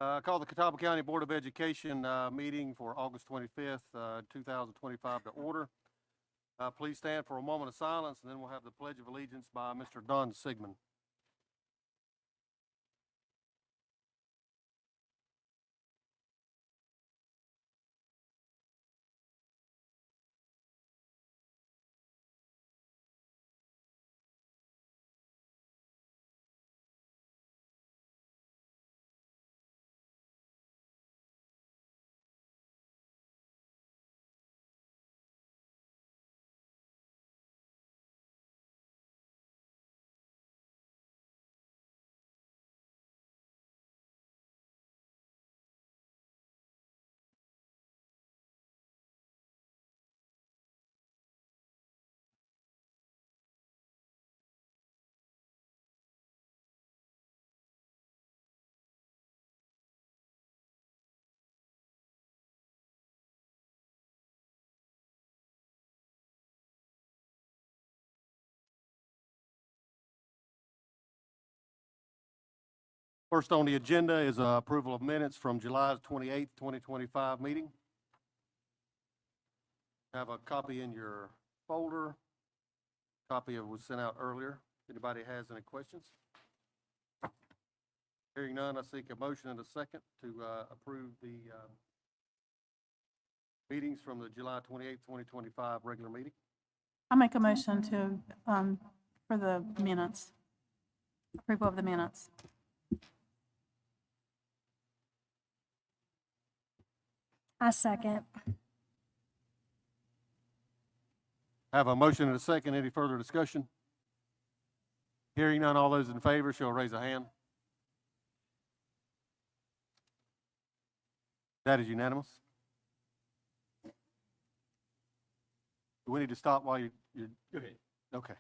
Call the Catawba County Board of Education meeting for August 25th, 2025 to order. Please stand for a moment of silence, and then we'll have the Pledge of Allegiance by Mr. Don Sigmund. First on the agenda is approval of minutes from July 28th, 2025 meeting. Have a copy in your folder. Copy was sent out earlier. Anybody has any questions? Hearing none, I seek a motion and a second to approve the meetings from the July 28th, 2025 regular meeting. I'll make a motion to, for the minutes, approval of the minutes. I second. Have a motion and a second. Any further discussion? Hearing none, all those in favor shall raise a hand. That is unanimous. Do we need to stop while you're go ahead. Okay.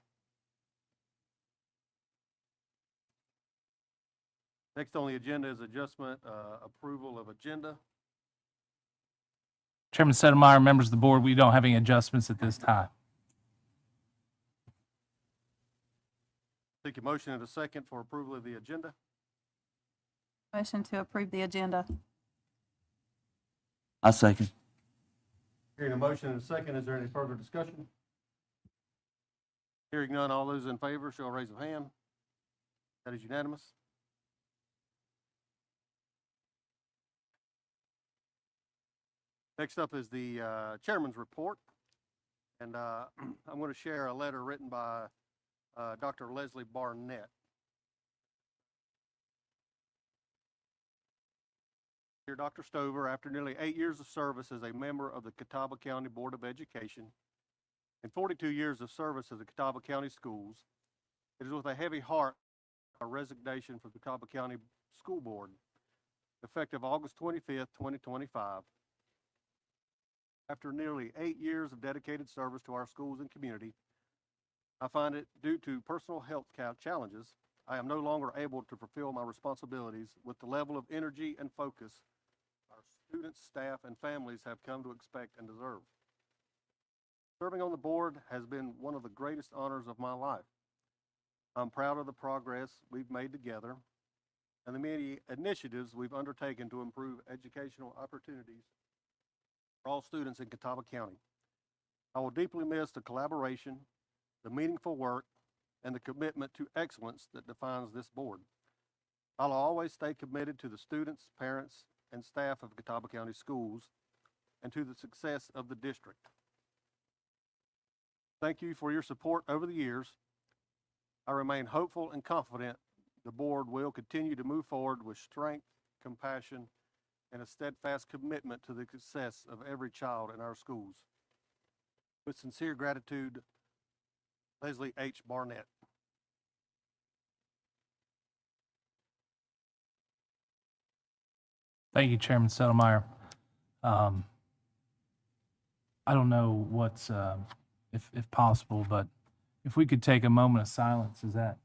Next on the agenda is adjustment, approval of agenda. Chairman Settlemeyer, members of the board, we don't have any adjustments at this time. Take a motion and a second for approval of the agenda. Motion to approve the agenda. I second. Hearing a motion and a second, is there any further discussion? Hearing none, all those in favor shall raise a hand. That is unanimous. Next up is the chairman's report. And I'm going to share a letter written by Dr. Leslie Barnett. Dear Dr. Stover, after nearly 8 years of service as a member of the Catawba County Board of Education and 42 years of service as the Catawba County Schools, it is with a heavy heart a resignation from the Catawba County School Board, effective August 25th, 2025. After nearly 8 years of dedicated service to our schools and community, I find it due to personal health challenges, I am no longer able to fulfill my responsibilities with the level of energy and focus our students, staff, and families have come to expect and deserve. Serving on the board has been one of the greatest honors of my life. I'm proud of the progress we've made together and the many initiatives we've undertaken to improve educational opportunities for all students in Catawba County. I will deeply miss the collaboration, the meaningful work, and the commitment to excellence that defines this board. I'll always stay committed to the students, parents, and staff of Catawba County Schools and to the success of the district. Thank you for your support over the years. I remain hopeful and confident the board will continue to move forward with strength, compassion, and a steadfast commitment to the success of every child in our schools. With sincere gratitude, Leslie H. Barnett. Thank you, Chairman Settlemeyer. I don't know what's, if possible, but if we could take a moment of silence, is that,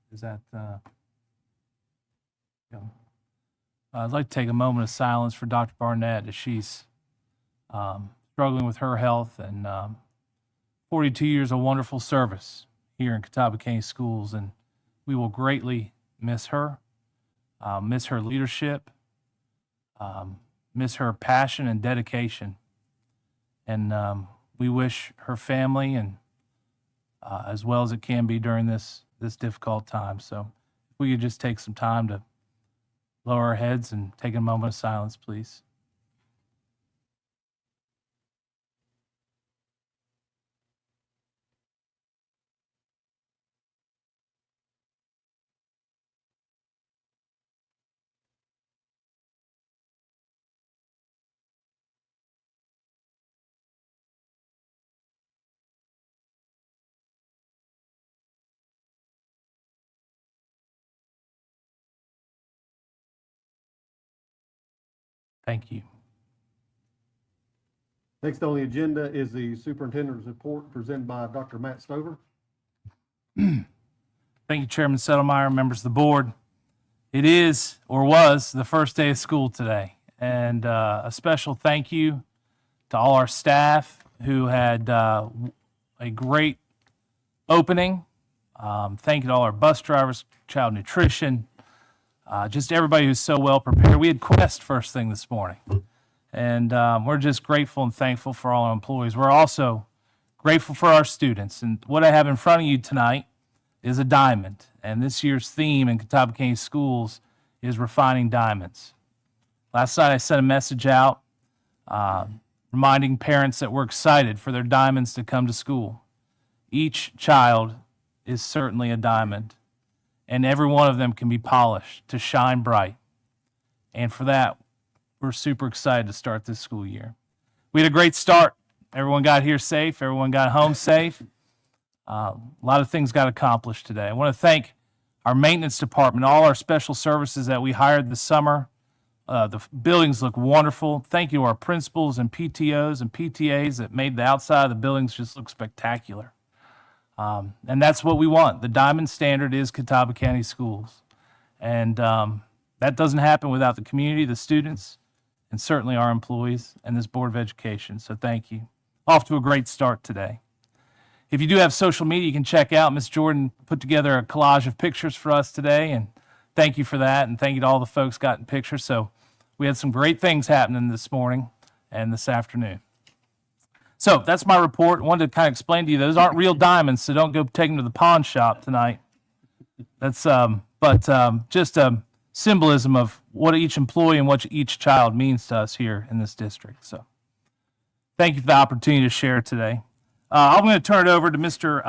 I'd like to take a moment of silence for Dr. Barnett as she's struggling with her health and 42 years of wonderful service here in Catawba County Schools, and we will greatly miss her leadership, Miss her passion and dedication. And we wish her family and as well as it can be during this difficult time. So if we could just take some time to lower our heads and take a moment of silence, please. Thank you. Next on the agenda is the superintendent's report presented by Dr. Matt Stover. Thank you, Chairman Settlemeyer, members of the board. It is, or was, the first day of school today. And a special thank you to all our staff who had a great opening. Thank you to all our bus drivers, child nutrition, just everybody who's so well prepared. We had Quest first thing this morning. And we're just grateful and thankful for all our employees. We're also grateful for our students. And what I have in front of you tonight is a diamond. And this year's theme in Catawba County Schools is refining diamonds. Last night I sent a message out reminding parents that we're excited for their diamonds to come to school. Each child is certainly a diamond, and every one of them can be polished to shine bright. And for that, we're super excited to start this school year. We had a great start. Everyone got here safe. Everyone got home safe. A lot of things got accomplished today. I want to thank our maintenance department, all our special services that we hired this summer. The buildings look wonderful. Thank you to our principals and PTOs and PTAs that made the outside of the buildings just look spectacular. And that's what we want. The diamond standard is Catawba County Schools. And that doesn't happen without the community, the students, and certainly our employees and this Board of Education. So thank you. Off to a great start today. If you do have social media, you can check out. Ms. Jordan put together a collage of pictures for us today, and thank you for that. And thank you to all the folks got in pictures. So we had some great things happening this morning and this afternoon. So that's my report. I wanted to kind of explain to you, those aren't real diamonds, so don't go take them to the pawn shop tonight. That's just a symbolism of what each employee and what each child means to us here in this district. So thank you for the opportunity to share today. I'm going to turn it over to Mr.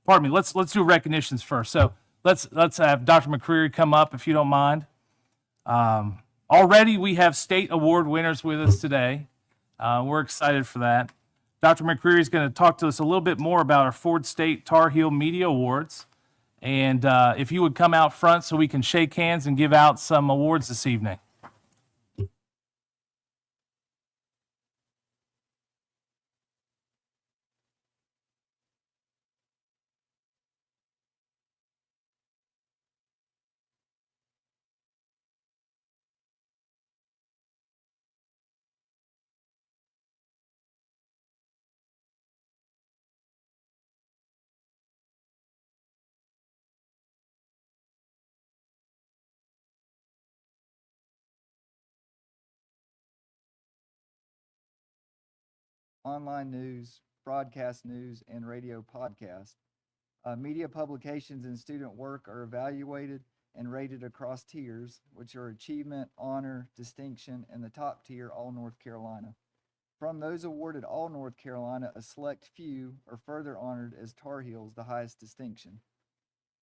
Pardon me. Let's do recognitions first. So let's have Dr. McCreary come up if you don't mind. Already we have state award winners with us today. We're excited for that. Dr. McCreary is going to talk to us a little bit more about our Ford State Tar Heel Media Awards. And if you would come out front so we can shake hands and give out some awards this evening. Online news, broadcast news, and radio podcast. Media publications and student work are evaluated and rated across tiers, which are achievement, honor, distinction, and the top tier, all North Carolina. From those awarded all North Carolina, a select few are further honored as Tar Heels, the highest distinction.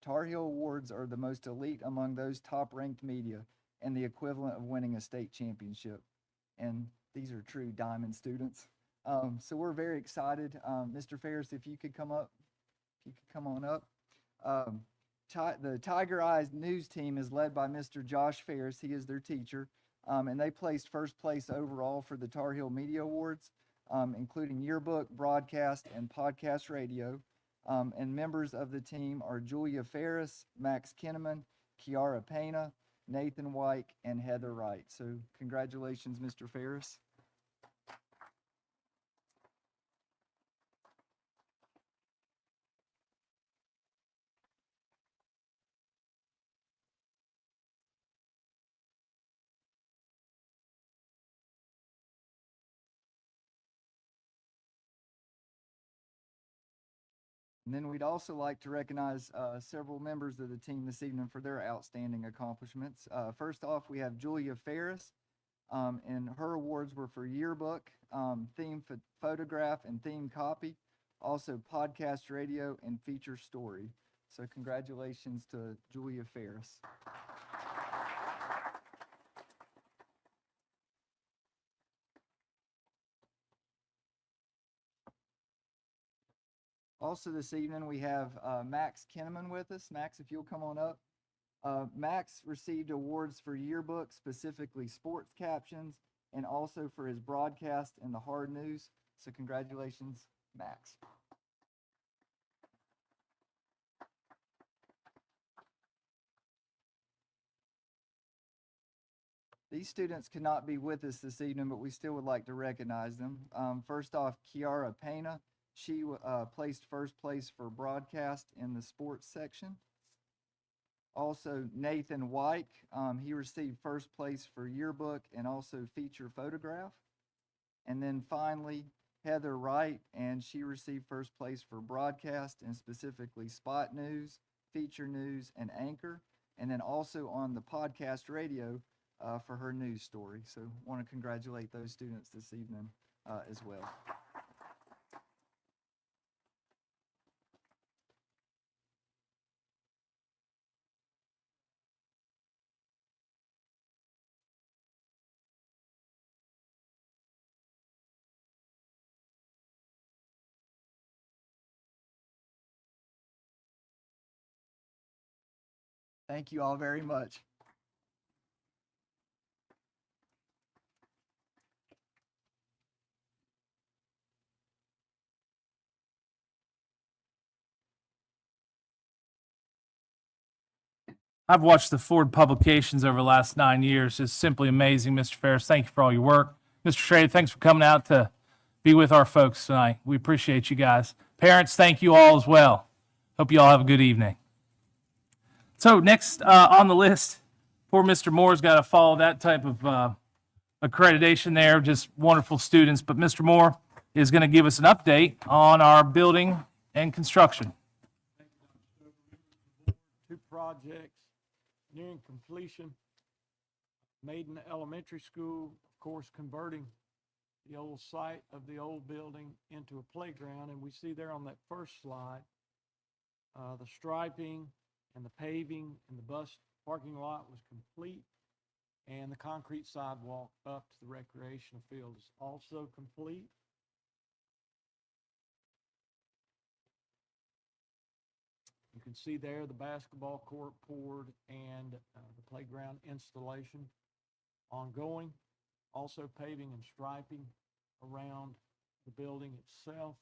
Tar Heel Awards are the most elite among those top-ranked media and the equivalent of winning a state championship. And these are true diamond students. So we're very excited. Mr. Ferris, if you could come up, if you could come on up. The Tiger Eyes news team is led by Mr. Josh Ferris. He is their teacher. And they placed first place overall for the Tar Heel Media Awards, including yearbook, broadcast, and podcast radio. And members of the team are Julia Ferris, Max Kinneman, Kiara Pena, Nathan White, and Heather Wright. So congratulations, Mr. Ferris. And then we'd also like to recognize several members of the team this evening for their outstanding accomplishments. First off, we have Julia Ferris, and her awards were for yearbook, theme photograph, and theme copy, also podcast radio and feature story. So congratulations to Julia Ferris. Also this evening, we have Max Kinnaman with us. Max, if you'll come on up. Max received awards for yearbook, specifically sports captions, and also for his broadcast in the hard news. So congratulations, Max. These students could not be with us this evening, but we still would like to recognize them. First off, Kiara Pena. She placed first place for broadcast in the sports section. Also, Nathan White, he received first place for yearbook and also feature photograph. And then finally, Heather Wright, and she received first place for broadcast and specifically spot news, feature news, and anchor. And then also on the podcast radio for her news story. So want to congratulate those students this evening as well. Thank you all very much. I've watched the Ford publications over the last 9 years. It's simply amazing, Mr. Ferris. Thank you for all your work. Mr. Schrader, thanks for coming out to be with our folks tonight. We appreciate you guys. Parents, thank you all as well. Hope you all have a good evening. So next on the list, poor Mr. Moore's got to follow that type of accreditation there. Just wonderful students. But Mr. Moore is going to give us an update on our building and construction. Two projects nearing completion. Maiden Elementary School, of course, converting the old site of the old building into a playground. And we see there on that first slide, the striping and the paving and the bus parking lot was complete. And the concrete sidewalk up to the recreational field is also complete. You can see there the basketball court poured and the playground installation ongoing. Also paving and striping around the building itself.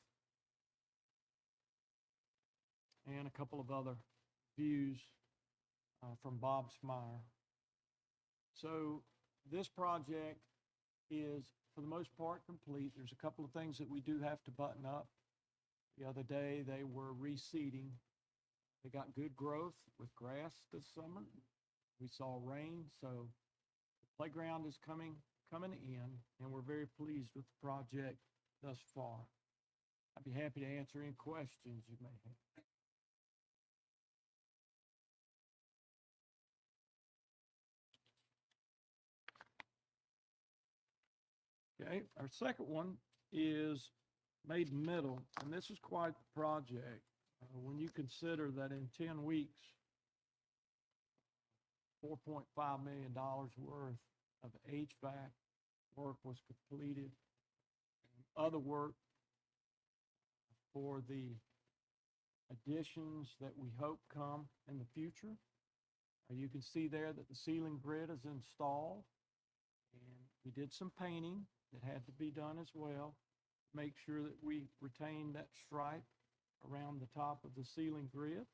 And a couple of other views from Bob Smyer. So this project is, for the most part, complete. There's a couple of things that we do have to button up. The other day, they were reseeding. They got good growth with grass this summer. We saw rain, so the playground is coming in, and we're very pleased with the project thus far. I'd be happy to answer any questions you may have. Okay, our second one is Maiden Middle, and this is quite the project. When you consider that in 10 weeks, $4.5 million worth of HVAC work was completed. Other work for the additions that we hope come in the future. You can see there that the ceiling grid is installed, and we did some painting that had to be done as well. Make sure that we retain that stripe around the top of the ceiling grid.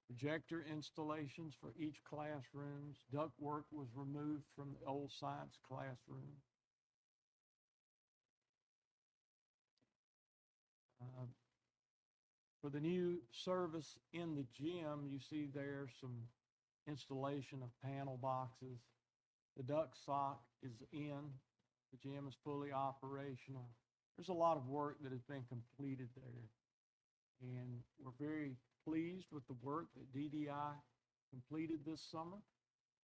Projector installations for each classrooms. Ductwork was removed from the old science classroom. For the new service in the gym, you see there some installation of panel boxes. The duct sock is in. The gym is fully operational. there's a lot of work that has been completed there. And we're very pleased with the work that DDI completed this summer.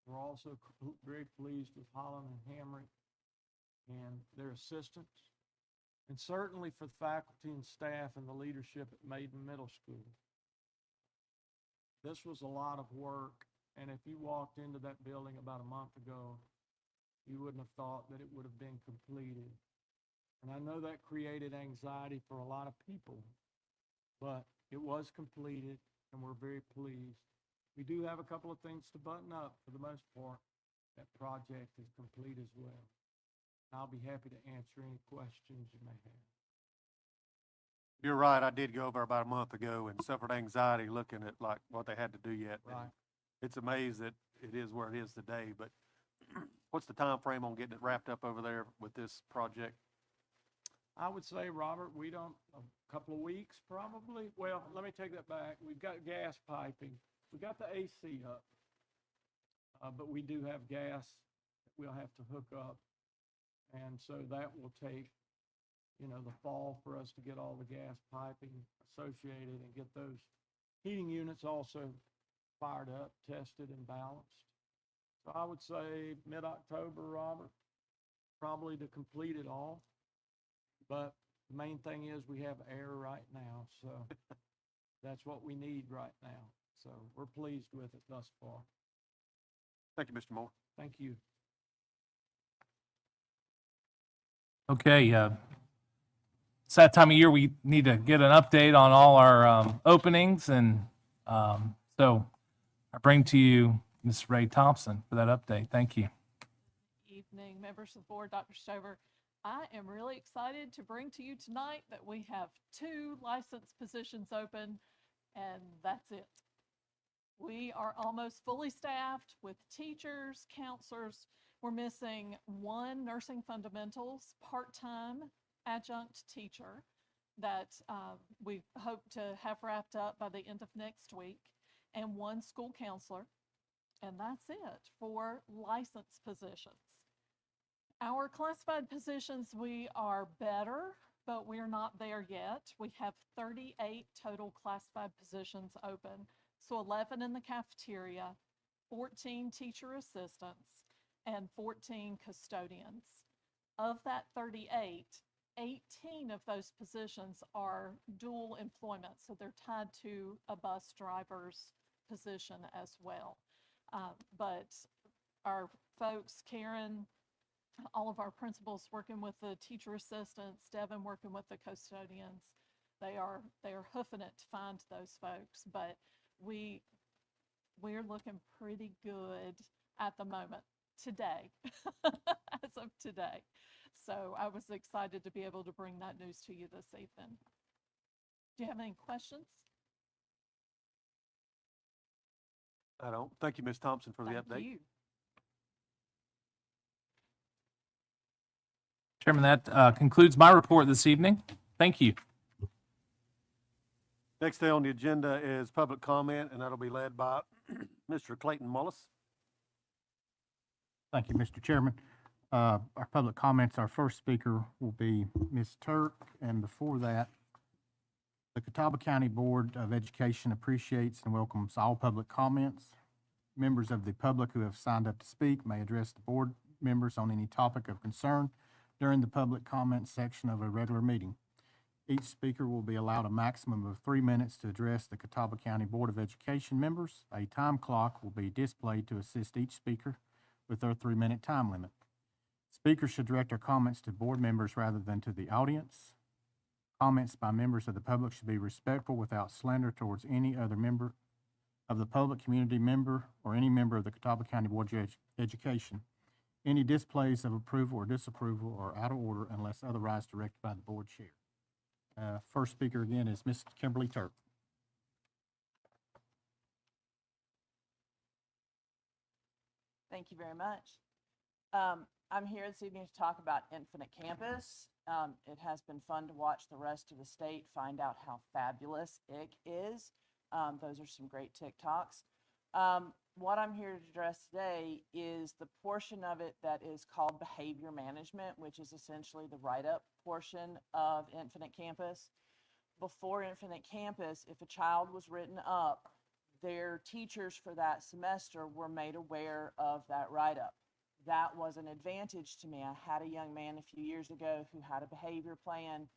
We're also very pleased with Holland and Hamrick and their assistants, and certainly for the faculty and staff and the leadership at Maiden Middle School. This was a lot of work, and if you walked into that building about a month ago, you wouldn't have thought that it would have been completed. And I know that created anxiety for a lot of people, but it was completed, and we're very pleased. We do have a couple of things to button up. For the most part, that project is complete as well. I'll be happy to answer any questions you may have. You're right, I did go over about a month ago and suffered anxiety looking at like what they had to do yet. and Right. It's amazing that it is where it is today, but what's the time frame on getting it wrapped up over there with this project? I would say, Robert, a couple of weeks probably. Well, let me take that back. We've got gas piping. We got the AC up. But we do have gas that we'll have to hook up. And so that will take, the fall for us to get all the gas piping associated and get those heating units also fired up, tested, and balanced. So I would say mid-October, Robert, probably to complete it all. But the main thing is we have air right now, so that's what we need right now. So we're pleased with it thus far. Thank you, Mr. Moore. Thank you. Okay, it's that time of year we need to get an update on all our openings, and so I bring to you Ms. Ray Thompson for that update. Thank you. Evening, members of the board, Dr. Stover. I am really excited to bring to you tonight that we have 2 licensed positions open, and that's it. We are almost fully staffed with teachers, counselors. We're missing 1 nursing fundamentals part-time adjunct teacher that we hope to have wrapped up by the end of next week, and 1 school counselor, and that's it for licensed positions. Our classified positions, we are better, but we're not there yet. We have 38 total classified positions open, so 11 in the cafeteria, 14 teacher assistants, and 14 custodians. Of that 38, 18 of those positions are dual employment, so they're tied to a bus driver's position as well. But our folks, Karen, all of our principals working with the teacher assistants, Devin working with the custodians, they are hoofing it to find those folks, but we're looking pretty good at the moment today, as of today. So I was excited to be able to bring that news to you this evening. Do you have any questions? I don't. Thank you, Ms. Thompson, for the Thank update. you. Chairman, that concludes my report this evening. Thank you. Next day on the agenda is public comment, and that'll be led by Mr. Clayton Mullis. Thank you, Mr. Chairman. Our public comments, our first speaker will be Ms. Turk, and before that, the Catawba County Board of Education appreciates and welcomes all public comments. Members of the public who have signed up to speak may address the board members on any topic of concern during the public comment section of a regular meeting. Each speaker will be allowed a maximum of 3 minutes to address the Catawba County Board of Education members. A time clock will be displayed to assist each speaker with their 3-minute time limit. Speakers should direct their comments to board members rather than to the audience. Comments by members of the public should be respectful without slander towards any other member of the public, community member, or any member of the Catawba County Board of Education. Any displays of approval or disapproval are out of order unless otherwise directed by the board chair. First speaker again is Ms. Kimberly Turk. Thank you very much. I'm here this evening to talk about Infinite Campus. It has been fun to watch the rest of the state find out how fabulous it is. Those are some great TikToks. What I'm here to address today is the portion of it that is called behavior management, which is essentially the write-up portion of Infinite Campus. Before Infinite Campus, if a child was written up, their teachers for that semester were made aware of that write-up. That was an advantage to me. I had a young man a few years ago who had a behavior plan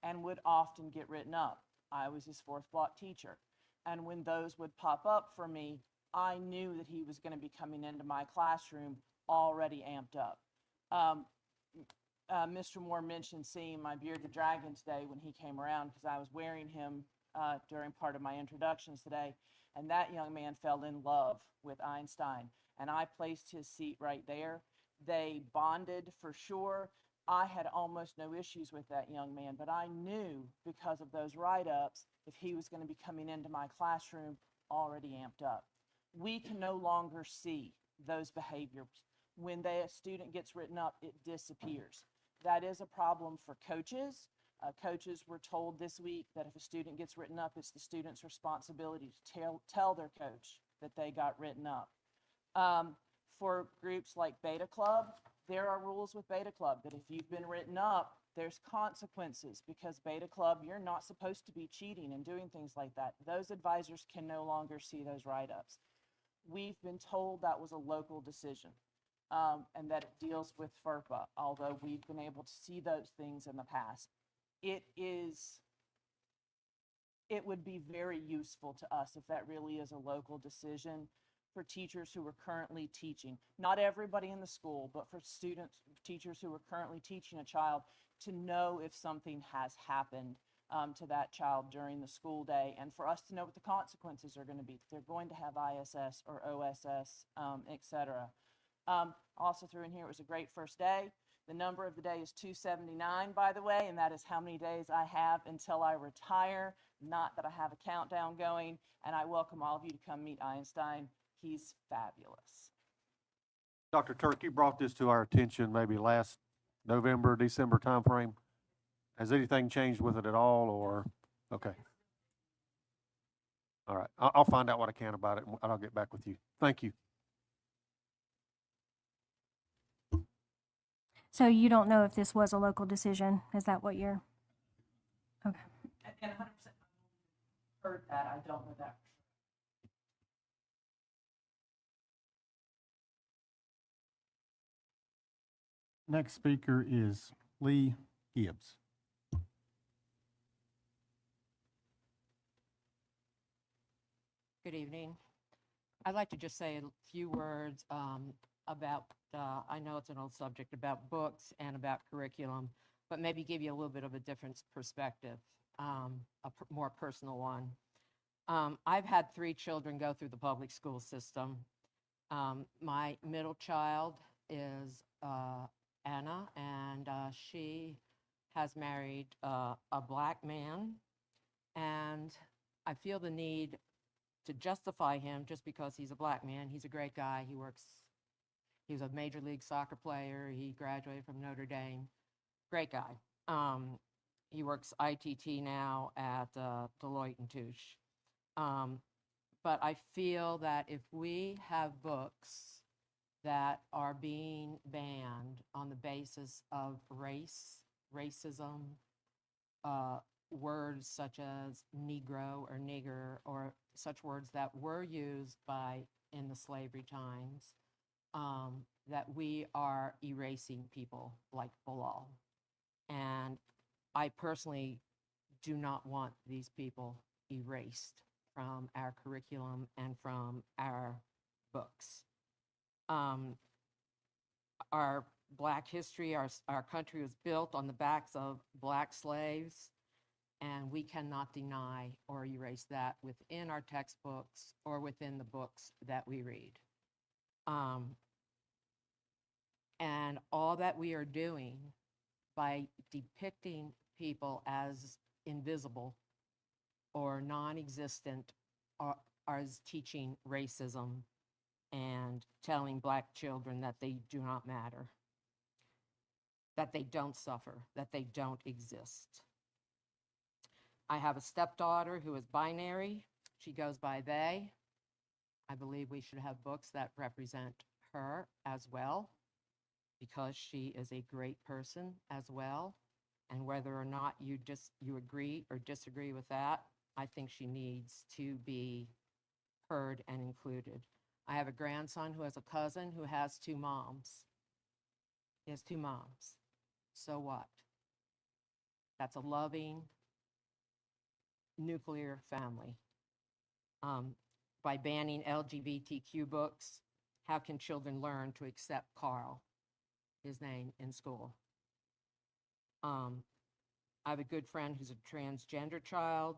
and would often get written up. I was his fourth block teacher. And when those would pop up for me, I knew that he was going to be coming into my classroom already amped up. Mr. Moore mentioned seeing my bearded dragon today when he came around because I was wearing him during part of my introductions today. And that young man fell in love with Einstein. And I placed his seat right there. They bonded for sure. I had almost no issues with that young man, but I knew because of those write-ups, if he was going to be coming into my classroom already amped up. We can no longer see those behaviors. When a student gets written up, it disappears. That is a problem for coaches. Coaches were told this week that if a student gets written up, it's the student's responsibility to tell their coach that they got written up. For groups like Beta Club, there are rules with Beta Club that if you've been written up, there's consequences because Beta Club, you're not supposed to be cheating and doing things like that. Those advisors can no longer see those write-ups. We've been told that was a local decision and that it deals with FERPA, although we've been able to see those things in the past. It would be very useful to us if that really is a local decision for teachers who are currently teaching. Not everybody in the school, but for teachers who are currently teaching a child to know if something has happened to that child during the school day, and for us to know what the consequences are going to be, if they're going to have ISS or OSS, etc. Also threw in here, it was a great first day. The number of the day is 279, by the way, and that is how many days I have until I retire, not that I have a countdown going, and I welcome all of you to come meet Einstein. He's fabulous. Dr. Turk, you brought this to our attention maybe last November, December timeframe. Has anything changed with it at all, or, okay. All right, I'll find out what I can about it, and I'll get back with you. Thank you. So you don't know if this was a local decision? Is that what you're? Okay. And 100% heard that, I don't know that. Next speaker is Lee Gibbs. Good evening. I'd like to just say a few words about, I know it's an old subject, about books and about curriculum, but maybe give you a little bit of a different perspective, more personal one. I've had 3 children go through the public school system. My middle child is Anna, and she has married a Black man, and I feel the need to justify him just because he's a Black man. He's a great guy. He was a Major League Soccer player. He graduated from Notre Dame. Great guy. He works ITT now at Deloitte and Touche. But I feel that if we have books that are being banned on the basis of race, racism, words such as Negro or nigger, or such words that were used in the slavery times, that we are erasing people like Bilal. And I personally do not want these people erased from our curriculum and from our books. Our Black history, our country was built on the backs of Black slaves, and we cannot deny or erase that within our textbooks or within the books that we read. And all that we are doing by depicting people as invisible or non-existent is teaching racism and telling Black children that they do not matter, that they don't suffer, that they don't exist. I have a stepdaughter who is binary. She goes by they. I believe we should have books that represent her as well, because she is a great person as well. And whether or not you agree or disagree with that, I think she needs to be heard and included. I have a grandson who has a cousin who has two moms. He has two moms. So what? That's a loving nuclear family. By banning LGBTQ books, how can children learn to accept Carl, his name, in school? I have a good friend who's a transgender child.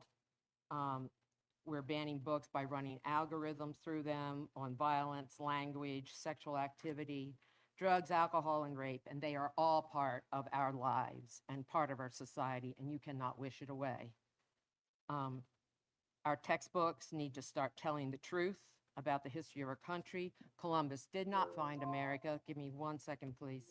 We're banning books by running algorithms through them on violence, language, sexual activity, drugs, alcohol, and rape, and they are all part of our lives and part of our society, and you cannot wish it away. Our textbooks need to start telling the truth about the history of our country. Columbus did not find America. Give me 1 second, please.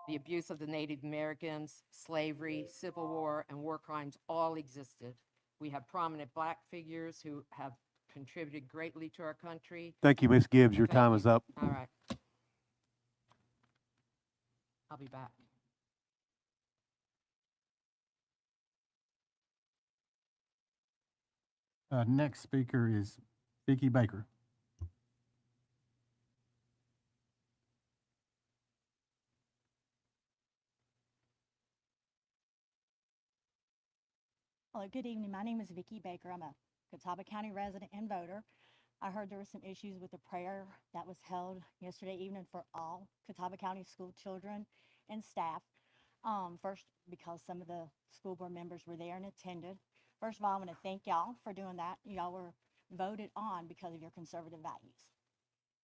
The abuse of the Native Americans, slavery, Civil War, and war crimes all existed. We have prominent Black figures who have contributed greatly to our country. Thank you, Ms. Gibbs. Your Thank time you. is up. All right. I'll be back. Next speaker is Vicki Baker. Hello, good evening. My name is Vicki Baker. I'm a Catawba County resident and voter. I heard there were some issues with the prayer that was held yesterday evening for all Catawba County school children and staff. First, because some of the school board members were there and attended. First of all, I want to thank y'all for doing that. Y'all were voted on because of your conservative values.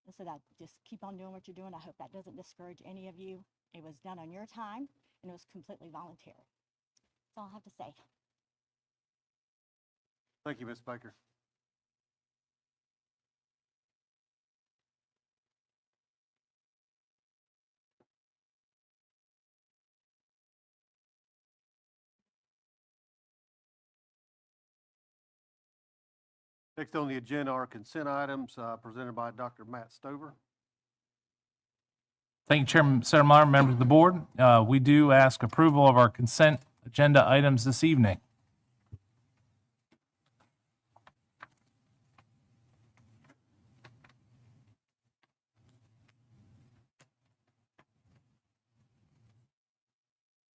And so that just keep on doing what you're doing. I hope that doesn't discourage any of you. It was done on your time and it was completely voluntary. That's all I have to say. Thank you, Ms. Baker. Next on the agenda are consent items presented by Dr. Matt Stover. Thank you, Chairman Settlemyer, members of the board. We do ask approval of our consent agenda items this evening.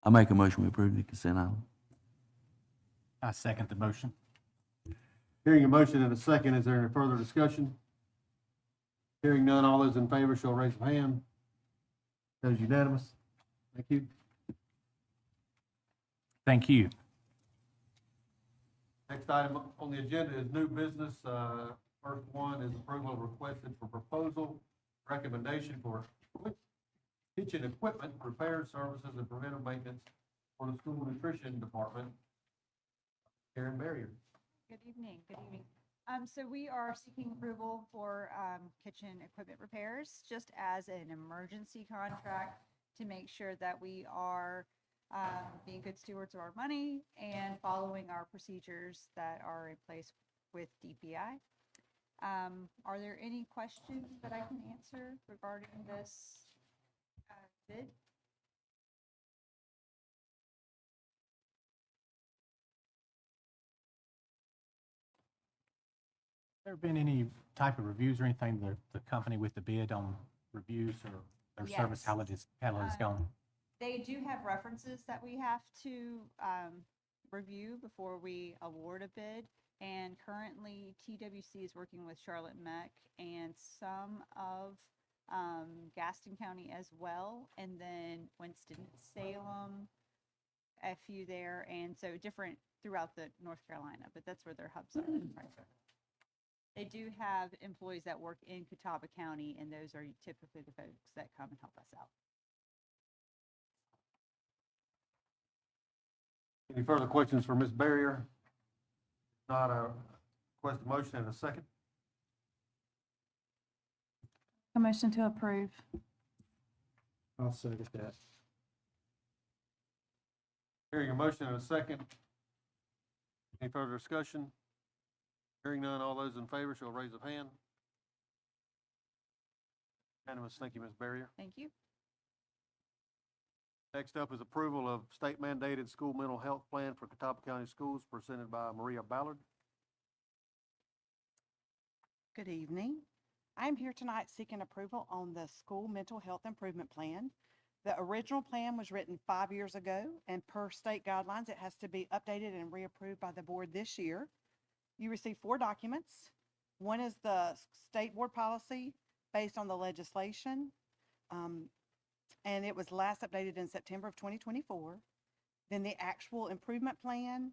I make a motion we approve the consent item. I second the motion. Hearing a motion and a second, is there any further discussion? Hearing none, all those in favor shall raise their hand. That is unanimous. Thank you. Thank you. Next item on the agenda is new business. First one is approval requested for proposal, recommendation for kitchen equipment, repair services, and preventive maintenance for the school nutrition department. Karen Barrier. Good evening, good evening. So we are seeking approval for kitchen equipment repairs, just as an emergency contract to make sure that we are being good stewards of our money and following our procedures that are in place with DPI. Are there any questions that I can answer regarding this bid? There been any type of reviews or anything, the company with the bid on reviews or their service, Yes. how it is going? They do have references that we have to review before we award a bid. And currently TWC is working with Charlotte Meck and some of Gaston County as well. And then Winston-Salem, a few there. And so different throughout the North Carolina, but that's where their hubs are. They do have employees that work in Catawba County, and those are typically the folks that come and help us out. Any further questions for Ms. Barrier? Not a request a motion and a second. A motion to approve. I'll second that. Hearing a motion and a second. Any further discussion? Hearing none, all those in favor shall raise a hand. Unanimous. Thank you, Ms. Barrier. Thank you. Next up is approval of state mandated school mental health plan for Catawba County Schools presented by Maria Ballard. Good evening. I am here tonight seeking approval on the school mental health improvement plan. The original plan was written 5 years ago, and per state guidelines, it has to be updated and reapproved by the board this year. You receive 4 documents. One is the state board policy based on the legislation, and it was last updated in September of 2024. Then the actual improvement plan,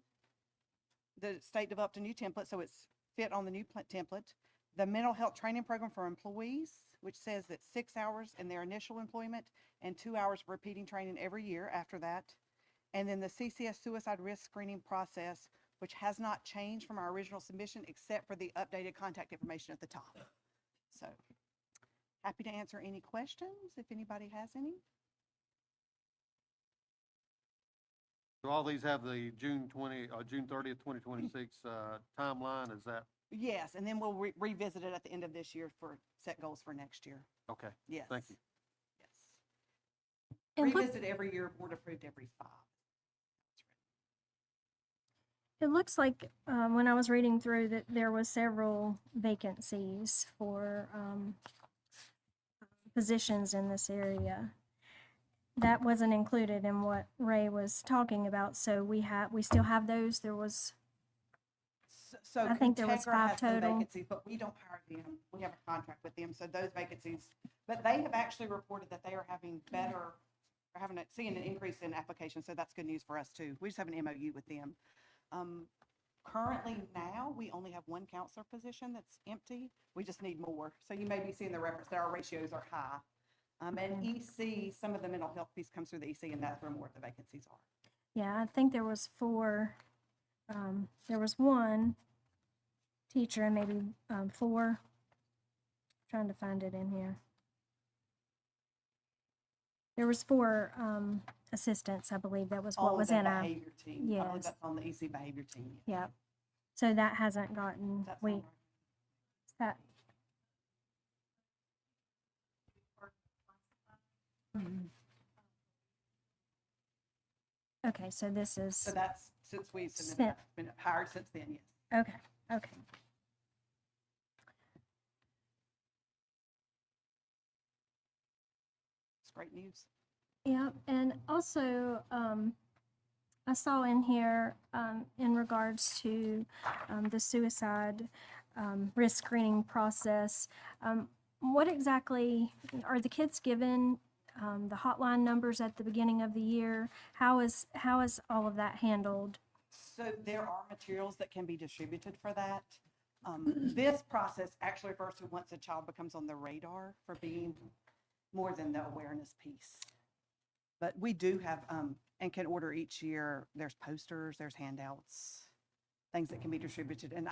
the state developed a new template, so it's fit on the new template. The mental health training program for employees, which says that 6 hours in their initial employment and 2 hours of repeating training every year after that. And then the CCS suicide risk screening process, which has not changed from our original submission except for the updated contact information at the top. So happy to answer any questions if anybody has any. Do all these have the June 30th, 2026 timeline? Is that, Yes, and then we'll revisit it at the end of this year for set goals for next year. okay, Yes. thank you. Yes. And look- Revisit every year, board approved every 5. It looks like, when I was reading through that there was several vacancies for, positions in this area. That wasn't included in what Ray was talking about, so we still have those. There was, So I think there was Contegra 5 has some total. vacancies, but we don't hire them. We have a contract with them, so those vacancies, but they have actually reported that they are having seeing an increase in applications, so that's good news for us too. We just have an MOU with them. Currently now, we only have 1 counselor position that's empty. We just need more. So you may be seeing the reference that our ratios are high. And EC, some of the mental health piece comes through the EC, and that's where more of the vacancies are. yeah, I think there was 4, there was 1 teacher and maybe 4. Trying to find it in here. There was 4 assistants, I believe that was what On was the in our, behavior team. I believe yes. that's on the EC behavior team. yeah. So that hasn't gotten, That's we, on that. Mhm. Okay, so this is, So that's since we submitted, Sent. that's been hired since then, yes. okay, okay. It's great news. Yeah, and also, I saw in here, in regards to, the suicide, risk screening process, what exactly, are the kids given, the hotline numbers at the beginning of the year? How is all of that handled? So there are materials that can be distributed for that. This process actually refers to once a child becomes on the radar for being more than the awareness piece. But we do have, and can order each year, there's posters, there's handouts, things that can be distributed. And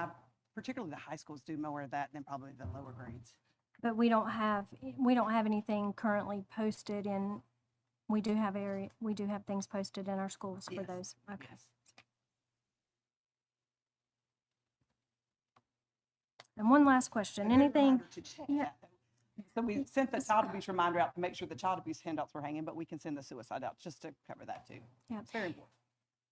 particularly the high schools do more of that than probably the lower grades. But we don't have anything currently posted in, we do have things posted in our schools for Yes, those, okay. yes. And one last question, A good anything, reminder to check yeah. that, though. So we sent the child abuse reminder out to make sure the child abuse handouts were hanging, but we can send the suicide out just to cover that too. Yeah. It's very important.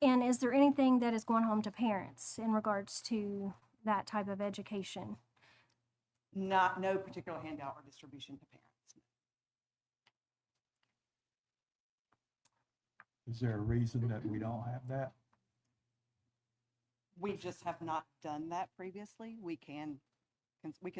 And is there anything that is going home to parents in regards to that type of education? No particular handout or distribution to parents. Is there a reason that we don't have that? We just have not done that previously. We can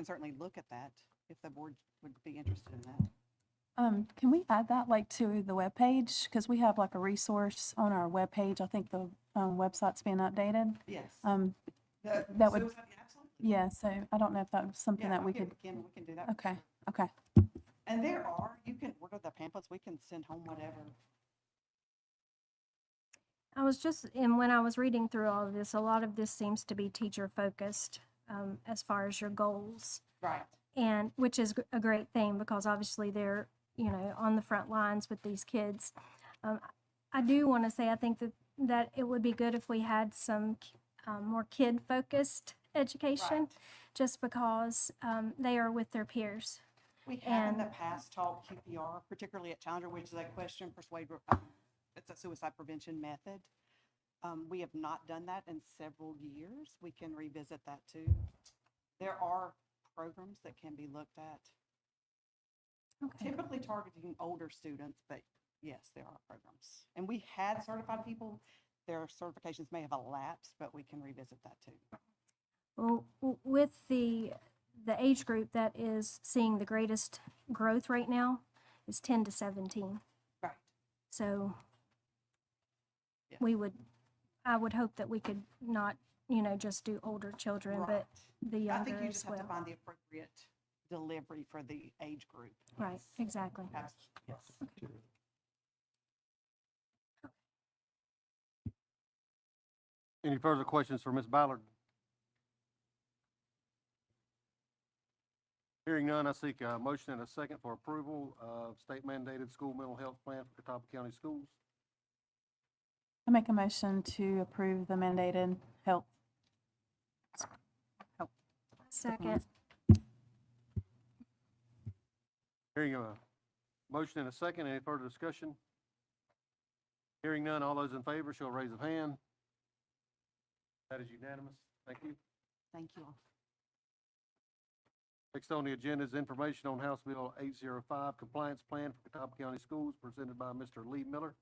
certainly look at that if the board would be interested in that. Can we add that like to the webpage? Because we have like a resource on our webpage. I think the website's being updated. Yes. That would, Suicide, yeah, absolutely. yeah, so I don't know if that was something Yeah, that we okay, could, we can do that. for okay, sure. okay. And you can order the pamphlets. We can send home whatever. I was just, and when I was reading through all of this, a lot of this seems to be teacher focused, as far as your goals. Right. And which is a great thing because obviously they're, on the front lines with these kids. I do want to say, I think that it would be good if we had some more kid focused education, Right. just because they are with their peers. We have in And- the past taught QPR, particularly at Challenger, which is a question, persuade, it's a suicide prevention method. We have not done that in several years. We can revisit that too. There are programs that can be looked at, Okay. typically targeting older students, but yes, there are programs. And we had certified people, their certifications may have elapsed, but we can revisit that too. Well, with the age group that is seeing the greatest growth right now is 10 to 17. Right. So Yeah. I would hope that we could not, just do older children, but the I younger think you as just have to well. find the appropriate delivery for the age group. Right, Yes. exactly. Yes. Any further questions for Ms. Ballard? Hearing none, I seek a motion and a second for approval of state mandated school mental health plan for Catawba County Schools. I make a motion to approve the mandated health. Second. Hearing a motion and a second, any further discussion? Hearing none, all those in favor shall raise a hand. That is unanimous. Thank you. Thank you all. Next on the agenda is information on House Bill 805, Compliance Plan for Catawba County Schools, presented by Mr. Lee Miller.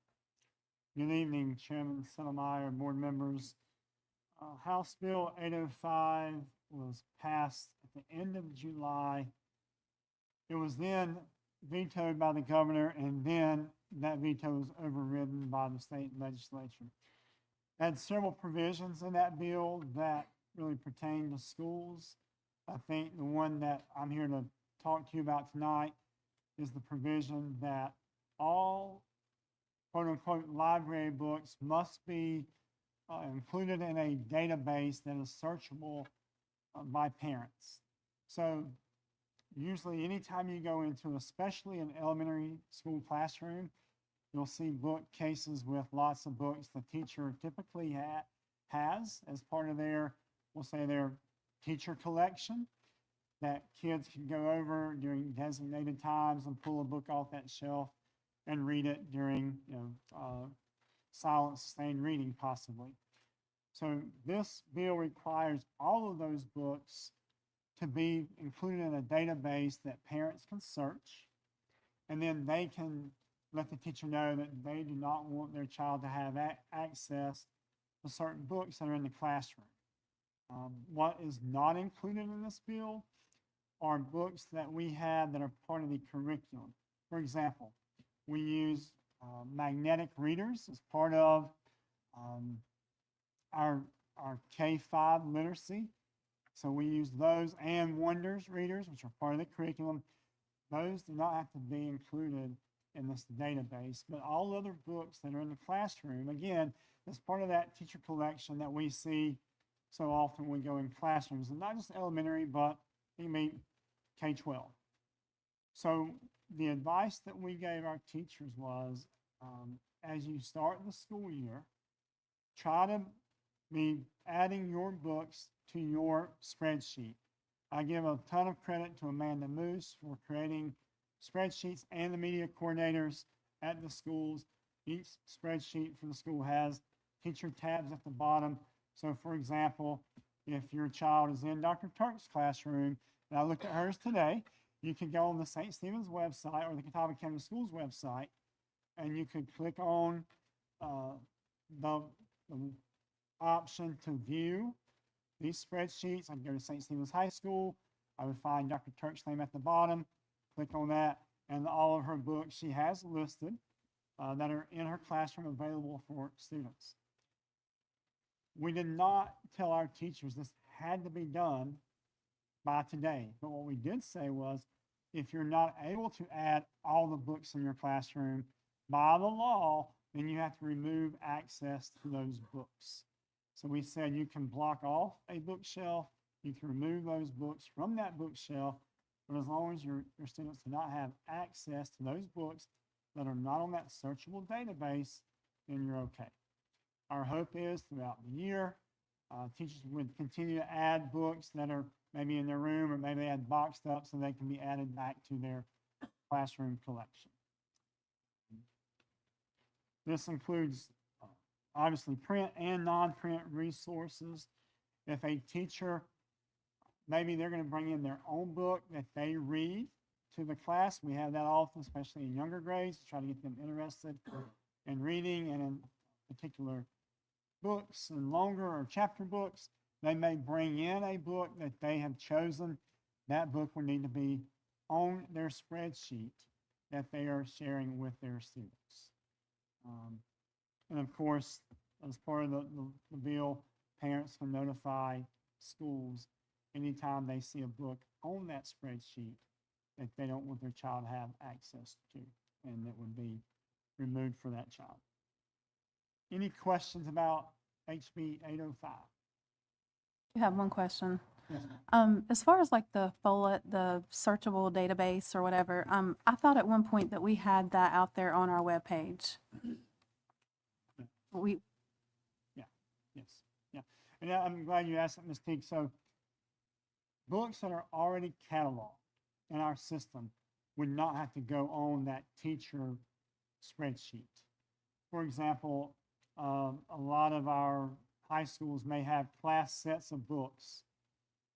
Good evening, Chairman Settlemyre, board members. House Bill 805 was passed at the end of July. It was then vetoed by the governor, and then that veto was overridden by the state legislature. It had several provisions in that bill that really pertain to schools. I think the one that I'm here to talk to you about tonight is the provision that all quote-unquote library books must be included in a database that is searchable by parents. So usually anytime you go into, especially an elementary school classroom, you'll see bookcases with lots of books the teacher typically has as part of their, we'll say, their teacher collection that kids can go over during designated times and pull a book off that shelf and read it during, silent sustained reading possibly. So this bill requires all of those books to be included in a database that parents can search, and then they can let the teacher know that they do not want their child to have access to certain books that are in the classroom. What is not included in this bill are books that we have that are part of the curriculum. For example, we use magnetic readers as part of our K-5 literacy. So we use those and Wonders readers, which are part of the curriculum. Those do not have to be included in this database, but all other books that are in the classroom, again, as part of that teacher collection that we see so often when we go in classrooms, and not just elementary, but it may be K-12. So the advice that we gave our teachers was, as you start the school year, try to be adding your books to your spreadsheet. I give a ton of credit to Amanda Moose for creating spreadsheets and the media coordinators at the schools. Each spreadsheet for the school has teacher tabs at the bottom. So for example, if your child is in Dr. Turk's classroom, and I looked at hers today, you can go on the St. Stephen's website or the Catawba County Schools website, and you could click on the option to view these spreadsheets. I can go to St. Stephen's High School. I would find Dr. Turk's name at the bottom, click on that, and all of her books she has listed that are in her classroom available for students. We did not tell our teachers this had to be done by today, but what we did say was, if you're not able to add all the books in your classroom by the law, then you have to remove access to those books. So we said you can block off a bookshelf, you can remove those books from that bookshelf, but as long as your students do not have access to those books that are not on that searchable database, then you're okay. Our hope is throughout the year, teachers would continue to add books that are maybe in their room or maybe they had boxed up so they can be added back to their classroom collection. This includes obviously print and non-print resources. If a teacher, maybe they're going to bring in their own book that they read to the class. We have that often, especially in younger grades, to try to get them interested in reading and in particular books and longer or chapter books. They may bring in a book that they have chosen. That book will need to be on their spreadsheet that they are sharing with their students. And of course, as part of the bill, parents can notify schools anytime they see a book on that spreadsheet that they don't want their child to have access to, and that would be removed for that child. Any questions about HB 805? I have one question. Yes, ma'am. As far as like the FOLET, the searchable database or whatever, I thought at one point that we had that out there on our webpage. We, Yes, yeah. And I'm glad you asked that, Ms. Teague. So books that are already cataloged in our system would not have to go on that teacher spreadsheet. For example, a lot of our high schools may have class sets of books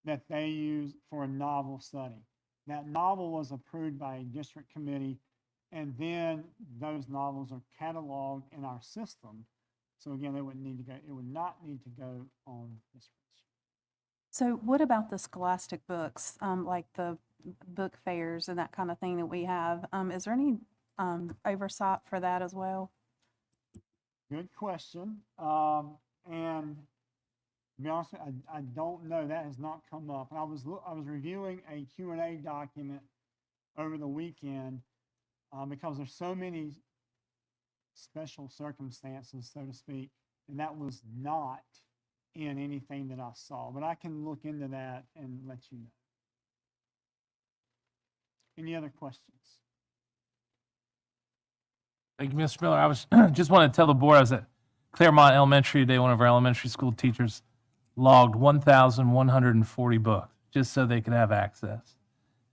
that they use for a novel study. That novel was approved by a district committee, and then those novels are cataloged in our system. So again, it would not need to go on the spreadsheet. so what about the scholastic books, like the book fairs and that kind of thing that we have? Is there any oversight for that as well? Good question. And to be honest, I don't know. That has not come up. And I was reviewing a Q&A document over the weekend because there's so many special circumstances, so to speak, and that was not in anything that I saw. But I can look into that and let you know. Any other questions? Thank you, Mr. Miller. I was just wanted to tell the board I was at Claremont Elementary today. One of our elementary school teachers logged 1,140 books just so they could have access.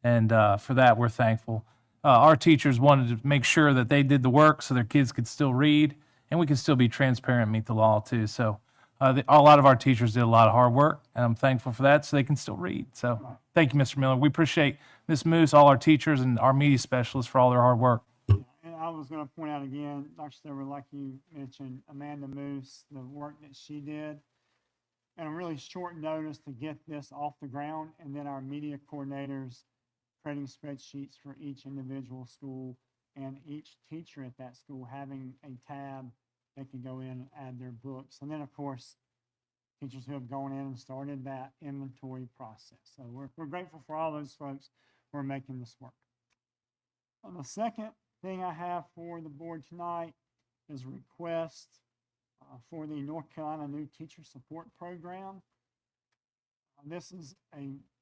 And for that, we're thankful. Our teachers wanted to make sure that they did the work so their kids could still read and we could still be transparent and meet the law too. So a lot of our teachers did a lot of hard work, and I'm thankful for that so they can still read. So thank you, Mr. Miller. We appreciate Ms. Moose, all our teachers, and our media specialists for all their hard work. And I was going to point out again, Dr. Stover, like you mentioned, Amanda Moose, the work that she did, and a really short notice to get this off the ground, and then our media coordinators creating spreadsheets for each individual school and each teacher at that school having a tab they can go in and add their books. And then, of course, teachers who have gone in and started that inventory process. So we're grateful for all those folks who are making this work. The second thing I have for the board tonight is a request for the North Carolina New Teacher Support Program. This is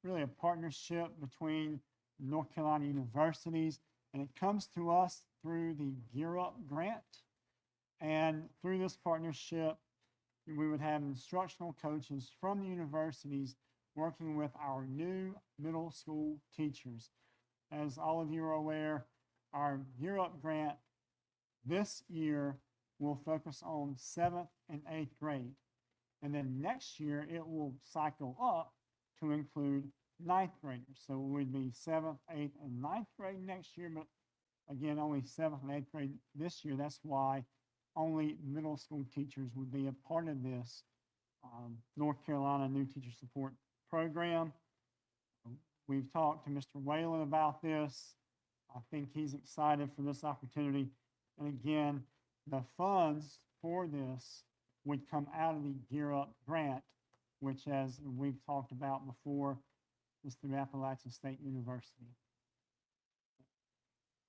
really a partnership between North Carolina universities, and it comes to us through the Gear Up grant. And through this partnership, we would have instructional coaches from the universities working with our new middle school teachers. As all of you are aware, our Gear Up grant this year will focus on 7th and 8th grade. And then next year, it will cycle up to include 9th graders. So it would be 7th, 8th, and 9th grade next year, but again, only 7th and 8th grade this year. That's why only middle school teachers would be a part of this North Carolina New Teacher Support Program. We've talked to Mr. Whalen about this. I think he's excited for this opportunity. And again, the funds for this would come out of the Gear Up grant, which, as we've talked about before, is through Appalachian State University.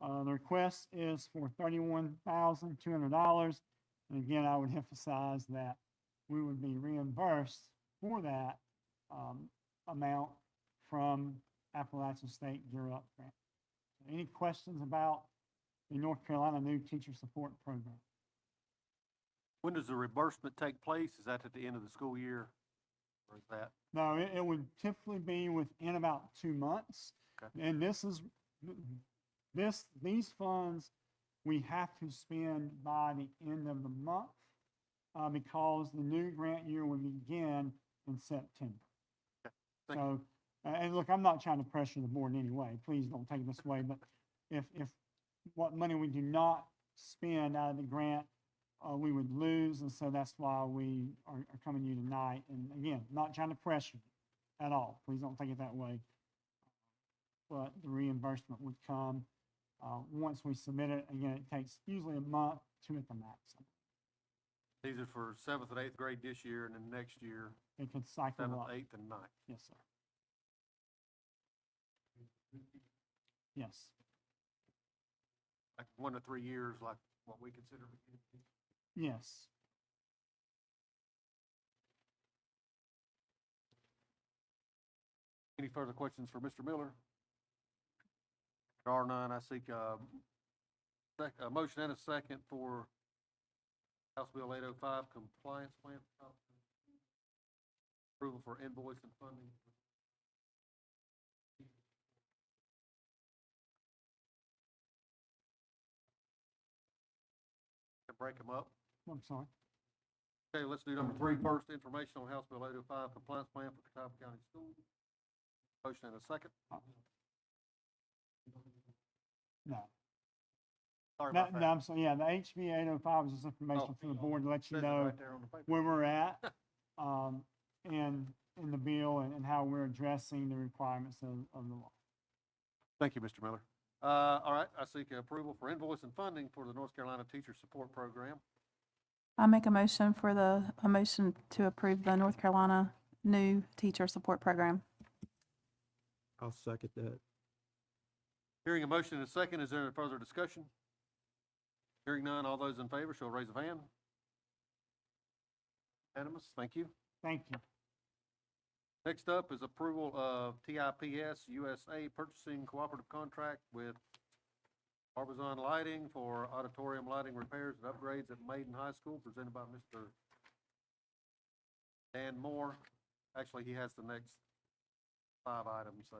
The request is for $31,200. And again, I would emphasize that we would be reimbursed for that amount from Appalachian State Gear Up grant. Any questions about the North Carolina New Teacher Support Program? When does the reimbursement take place? Is that at the end of the school year? Or is that? No, it would typically be within about 2 months. Okay. And these funds we have to spend by the end of the month, because the new grant year will begin in September. Thank So, and look, I'm not trying to pressure the board in any way, please don't take it this way, but if what money we do not spend out of the grant, we would lose, and so that's why we are coming to you tonight. And again, not trying to pressure you at all, please don't take it that way. But the reimbursement would come, once we submit it. Again, it takes usually a month, 2 at the maximum. These are for 7th and 8th grade this year, and then next year, It could cycle 7th, up. 8th, and 9th. Yes, sir. Yes, Like 1 to 3 years, like what we consider. yes. Any further questions for Mr. Miller? There are none. I seek a motion and a second for House Bill 805 compliance plan. Approval for invoice and funding. Break them up. I'm sorry. Okay, let's do number 3 first. Information on House Bill 805 compliance plan for Catawba County Schools. Motion and a second. No. Sorry No, about that. no, I'm sorry, yeah, the HB 805 is just information for the board to let you Says it know right there on the paper. where we're at, in the bill and how we're addressing the requirements of the law. Thank you, Mr. Miller. All right, I seek approval for invoice and funding for the North Carolina Teacher Support Program. I make a motion to approve the North Carolina new teacher support program. I'll second that. Hearing a motion and a second, is there any further discussion? Hearing none, all those in favor shall raise a hand. Unanimous, thank you. Thank you. Next up is approval of TIPS USA Purchasing Cooperative Contract with Barbizon Lighting for auditorium lighting repairs and upgrades at Maiden High School, presented by Mr. Dan Moore. Actually, he has the next 5 items, so.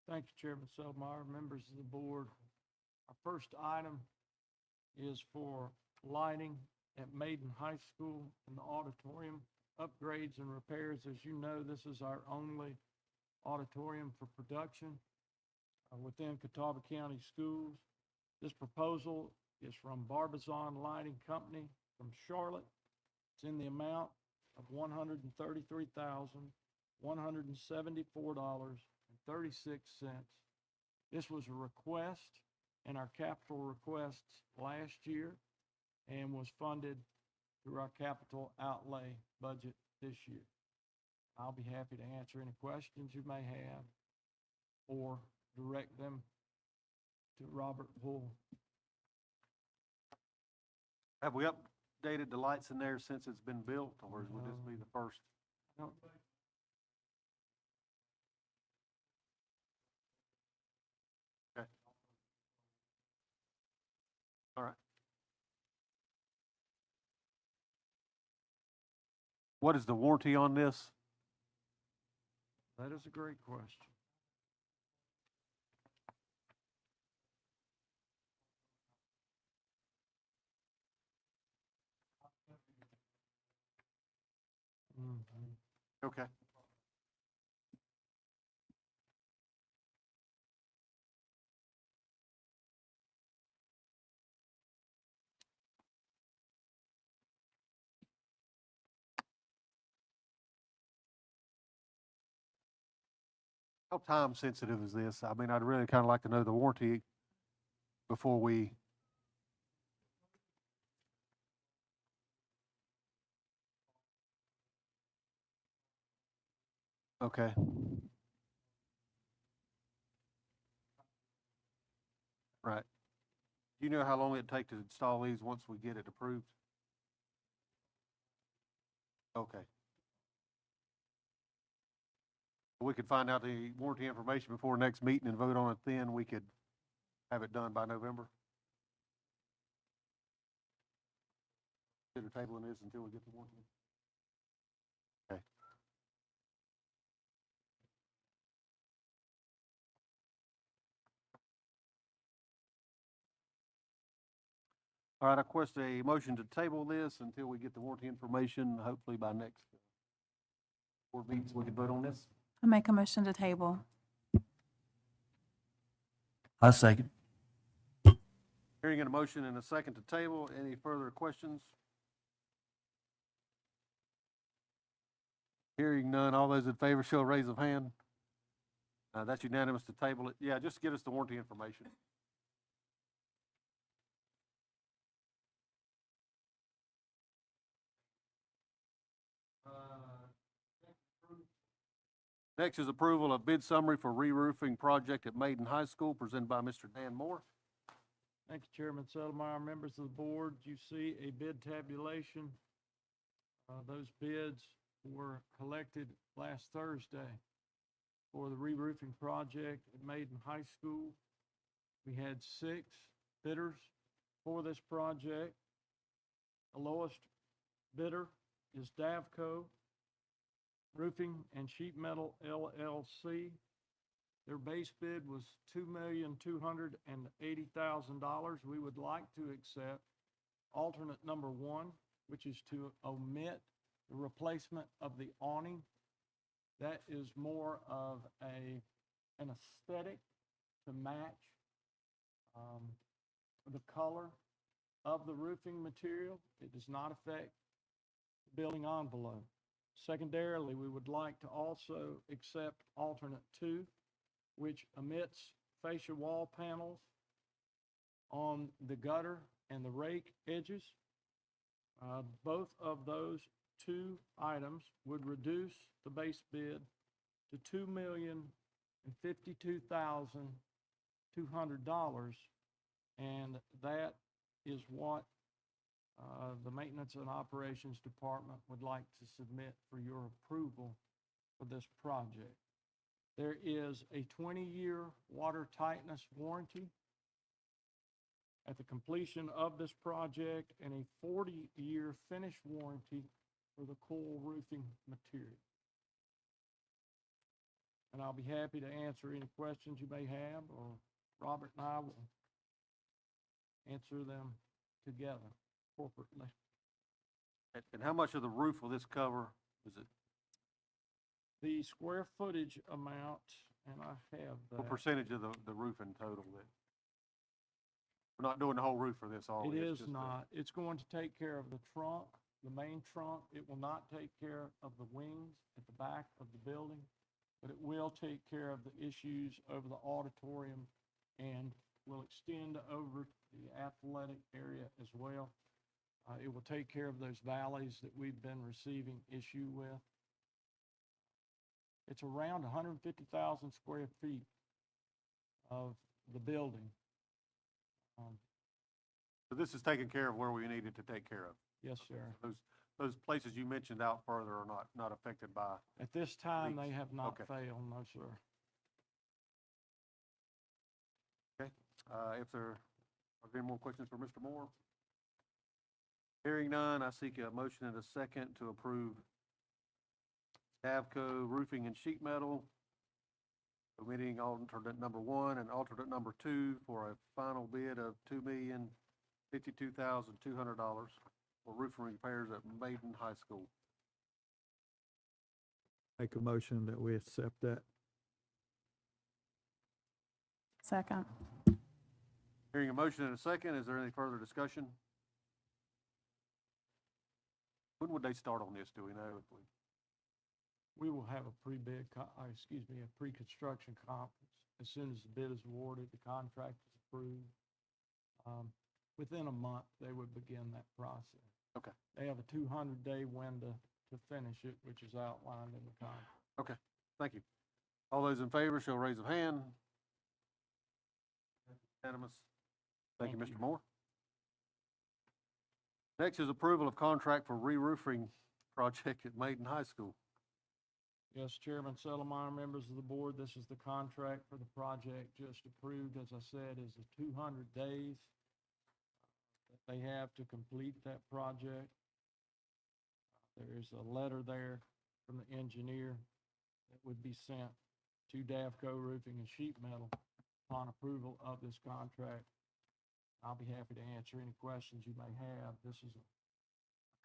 Thank you, Chairman Selmeyer, members of the board. Our first item is for lighting at Maiden High School in the auditorium, upgrades and repairs. As you know, this is our only auditorium for production within Catawba County Schools. This proposal is from Barbizon Lighting Company from Charlotte. It's in the amount of $133,174.36. This was a request in our capital requests last year and was funded through our capital outlay budget this year. I'll be happy to answer any questions you may have or direct them to Robert Wool. Have we updated the lights in there since it's been built, or would this be the first? No, Okay. All right. What is the warranty on this? that is a great question. Mhm. Okay. How time sensitive is this? I mean, I'd really kind of like to know the warranty before we. Okay. Right. Do you know how long it'd take to install these once we get it approved? Okay. We could find out the warranty information before next meeting and vote on it then. We could have it done by November. Consider tabling this until we get the warranty. Okay. All right, I request a motion to table this until we get the warranty information, hopefully by next board meetings, we can vote on this. I make a motion to table. I second. Hearing a motion and a second to table, any further questions? Hearing none, all those in favor show a raise of hand. That's unanimous to table it. Yeah, just get us the warranty information. Next is approval of bid summary for re-roofing project at Maiden High School, presented by Mr. Dan Moore. Thank you, Chairman Settlemeyer, members of the board. You see a bid tabulation. Those bids were collected last Thursday for the re-roofing project at Maiden High School. We had 6 bidders for this project. The lowest bidder is Davco Roofing and Sheet Metal LLC. Their base bid was $2,280,000. We would like to accept alternate number 1, which is to omit the replacement of the awning. That is more of an aesthetic to match the color of the roofing material. It does not affect the building envelope. Secondarily, we would like to also accept alternate 2, which omits fascia wall panels on the gutter and the rake edges. Both of those 2 items would reduce the base bid to $2,052,200, and that is what the Maintenance and Operations Department would like to submit for your approval for this project. There is a 20-year water tightness warranty at the completion of this project and a 40-year finish warranty for the coil roofing material. And I'll be happy to answer any questions you may have, or Robert and I will answer them together corporately. And how much of the roof will this cover? Is it, The square footage amount, and I have what that. percentage of the roof in total that? We're not doing the whole roof for this, are we? It It's is just not. It's going to take care of the trunk, the main trunk. It will not take care of the wings at the back of the building, but it will take care of the issues over the auditorium and will extend over the athletic area as well. It will take care of those valleys that we've been receiving issue with. It's around 150,000 square feet of the building. So this is taking care of where we needed to take care of. Yes, sir. Those places you mentioned out further are not affected by. At this time, they Leaks. have not Okay. failed, no, sir. Okay, if there are any more questions for Mr. Moore? Hearing none, I seek a motion and a second to approve Davco Roofing and Sheet Metal, omitting alternate number 1 and alternate number 2 for a final bid of $2,052,200 for roofing repairs at Maiden High School. Make a motion that we accept that. Second. Hearing a motion and a second, is there any further discussion? When would they start on this, do we know? We will have a pre-construction conference. As soon as the bid is awarded, the contract is approved. Within a month, they would begin that process. Okay. They have a 200-day window to finish it, which is outlined in the contract. Okay, thank you. All those in favor, show raise of hand. Unanimous. Thank you, Mr. Moore. Next is approval of contract for re-roofing project at Maiden High School. Yes, Chairman Settlemeyer, members of the board, this is the contract for the project just approved. As I said, is the 200 days that they have to complete that project. There is a letter there from the engineer that would be sent to Davco Roofing and Sheet Metal upon approval of this contract I'll be happy to answer any questions you may have. This is a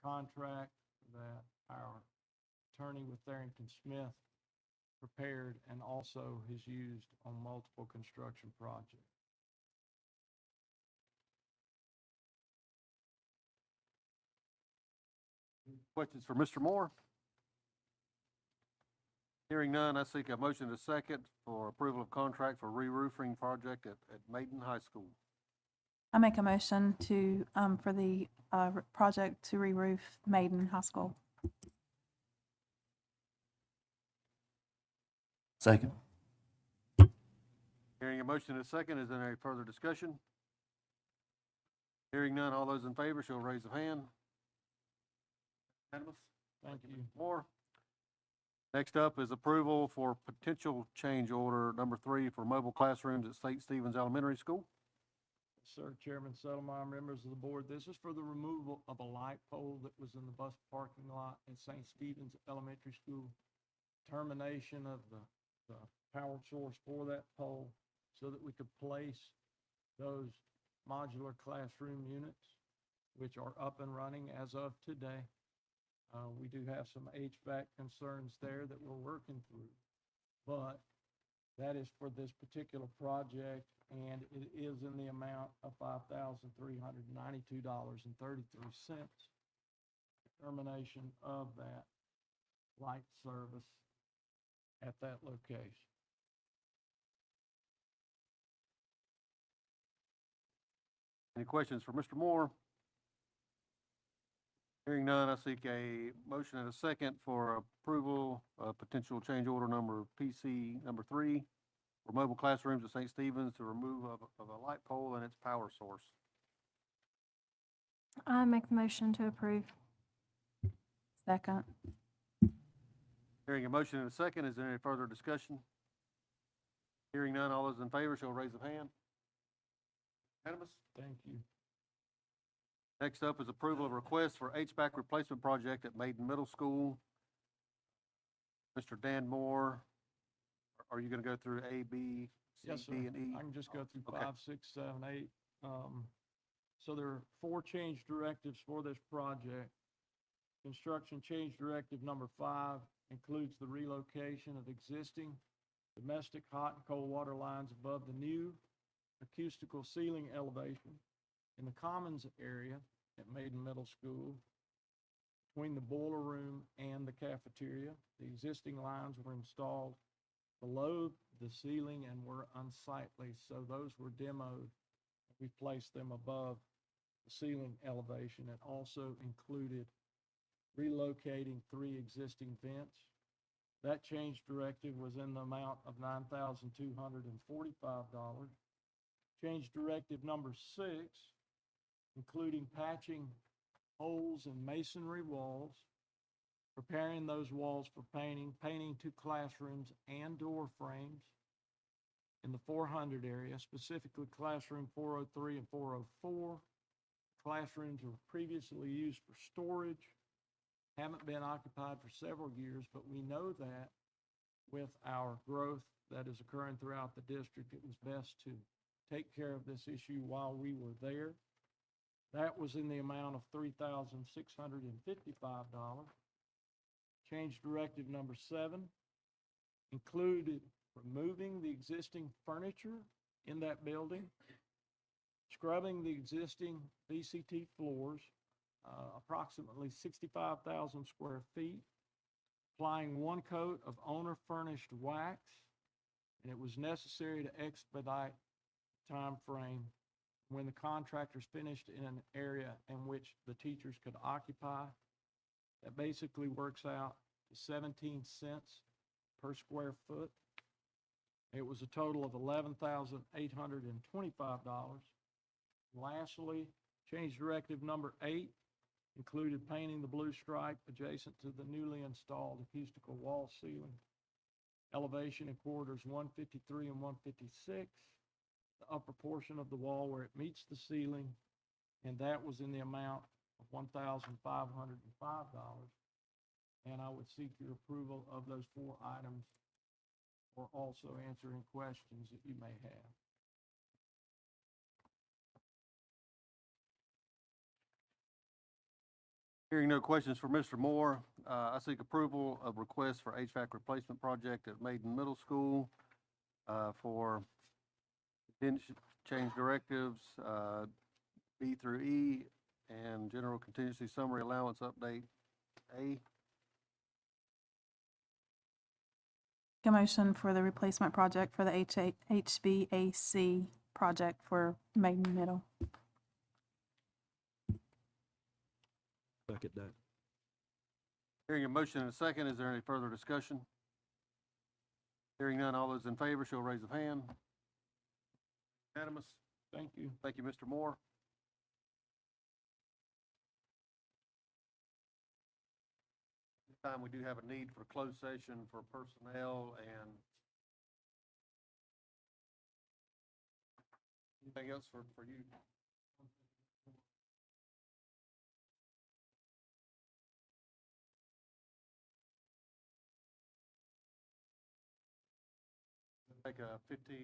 contract that our attorney with Tharrington Smith prepared and also has used on multiple construction projects. Questions for Mr. Moore? Hearing none, I seek a motion and a second for approval of contract for re-roofing project at Maiden High School. I make a motion to, for the, project to re-roof Maiden High School. Second. Hearing a motion and a second, is there any further discussion? Hearing none, all those in favor shall raise a hand. Unanimous? Thank you. Mr. Moore. Next up is approval for potential change order number 3 for mobile classrooms at St. Stephen's Elementary School. Sir, Chairman Settlemeyer, members of the board, this is for the removal of a light pole that was in the bus parking lot at St. Stephen's Elementary School. Termination of the power source for that pole so that we could place those modular classroom units, which are up and running as of today. We do have some HVAC concerns there that we're working through, but that is for this particular project, and it is in the amount of $5,392.33. Termination of that light service at that location. Any questions for Mr. Moore? Hearing none, I seek a motion and a second for approval of potential change order number PC number 3 for mobile classrooms at St. Stephen's to remove of a light pole and its power source. I make the motion to approve. Second. Hearing a motion and a second, is there any further discussion? Hearing none, all those in favor shall raise a hand. Unanimous? Thank you. Next up is approval of request for HVAC replacement project at Maiden Middle School. Mr. Dan Moore, are you going to go through A, B, C, Yes, sir. D, and E? I can just go through Okay. 5, 6, 7, 8. So there are 4 change directives for this project. Construction change directive number 5 includes the relocation of existing domestic hot and cold water lines above the new acoustical ceiling elevation in the commons area at Maiden Middle School between the boiler room and the cafeteria. The existing lines were installed below the ceiling and were unsightly, so those were demoed. We placed them above the ceiling elevation. It also included relocating 3 existing vents. That change directive was in the amount of $9,245. Change directive number 6, including patching holes in masonry walls, preparing those walls for painting 2 classrooms and door frames in the 400 area, specifically classroom 403 and 404. Classrooms were previously used for storage, haven't been occupied for several years, but we know that with our growth that is occurring throughout the district, it was best to take care of this issue while we were there. That was in the amount of $3,655. Change directive number 7 included removing the existing furniture in that building, scrubbing the existing VCT floors, approximately 65,000 square feet, applying 1 coat of owner-furnished wax, and it was necessary to expedite the time frame when the contractors finished in an area in which the teachers could occupy. That basically works out to 17 cents per square foot. It was a total of $11,825. Lastly, change directive number 8 included painting the blue stripe adjacent to the newly installed acoustical wall ceiling elevation in corridors 153 and 156, the upper portion of the wall where it meets the ceiling, and that was in the amount of $1,505. And I would seek your approval of those 4 items, or also answer any questions that you may have. Hearing no questions for Mr. Moore, I seek approval of request for HVAC replacement project at Maiden Middle School for change directives, B through E, and general contingency summary allowance update A. Make a motion for the replacement project for the HVAC project for Maiden Middle. Second that. Hearing a motion and a second, is there any further discussion? Hearing none, all those in favor, show raise of hand. Unanimous. Thank you. Thank you, Mr. Moore. This time, we do have a need for closed session for personnel and anything else for you? Take a 15,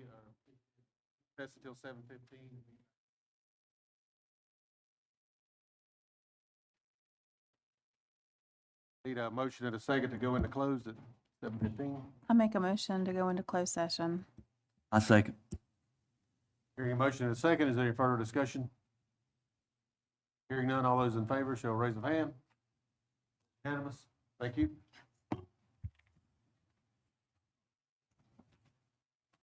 that's until 7:15. Need a motion and a second to go into closed at 7:15. I make a motion to go into closed session. I second. Hearing a motion and a second, is there any further discussion? Hearing none, all those in favor, show a raise of hand. Unanimous. Thank you.